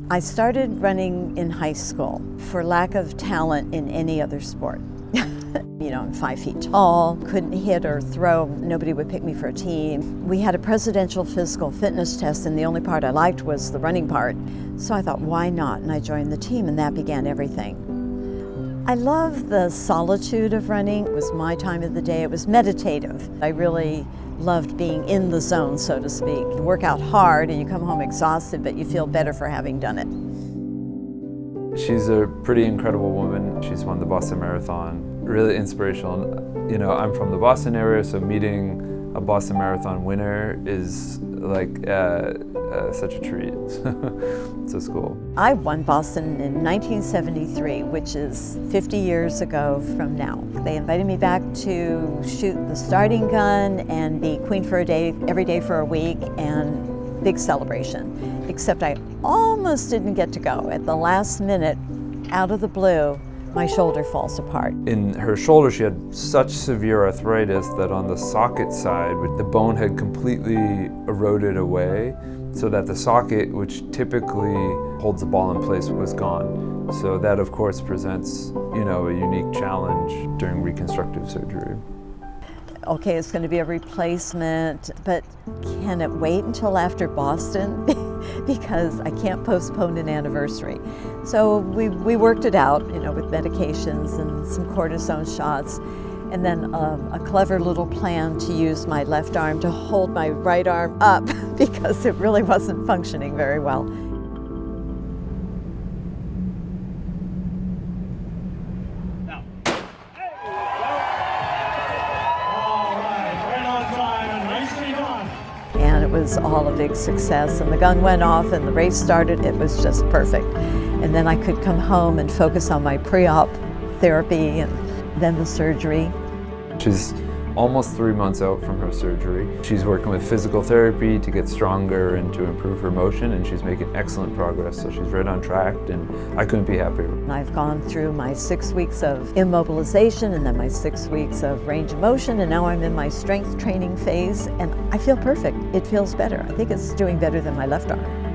I started running in high school for lack of talent in any other sport. You know, I'm 5 feet tall, couldn't hit or throw, nobody would pick me for a team. We had a presidential physical fitness test and the only part I liked was the running part. So I thought, why not? And I joined the team and that began everything. I love the solitude of running. It was my time of the day, it was meditative. I really loved being in the zone, so to speak. You work out hard and you come home exhausted, but you feel better for having done it. She's a pretty incredible woman. She's won the Boston Marathon. Really inspirational. You know, I'm from the Boston area, so meeting a Boston Marathon winner is like such a treat. So it's cool. I won Boston in 1973, which is 50 years ago from now. They invited me back to shoot the starting gun and be queen for a day, every day for a week, and big celebration. Except I almost didn't get to go. At the last minute, out of the blue, my shoulder falls apart. In her shoulder, she had such severe arthritis that on the socket side, the bone had completely eroded away, so that the socket, which typically holds the ball in place, was gone. So that, of course, presents, you know, a unique challenge during reconstructive surgery. Okay, it's going to be a replacement, but can it wait until after Boston? Because I can't postpone an anniversary. So we worked it out, you know, with medications and some cortisone shots, and then a clever little plan to use my left arm to hold my right arm up because it really wasn't functioning very well. And it was all a big success, and the gun went off and the race started. It was just perfect. And then I could come home and focus on my pre-op therapy and then the surgery. She's almost 3 months out from her surgery. She's working with physical therapy to get stronger and to improve her motion, and she's making excellent progress, so she's right on track, and I couldn't be happier. I've gone through my 6 weeks of immobilization and then my 6 weeks of range of motion, and now I'm in my strength training phase, and I feel perfect. It feels better. I think it's doing better than my left arm.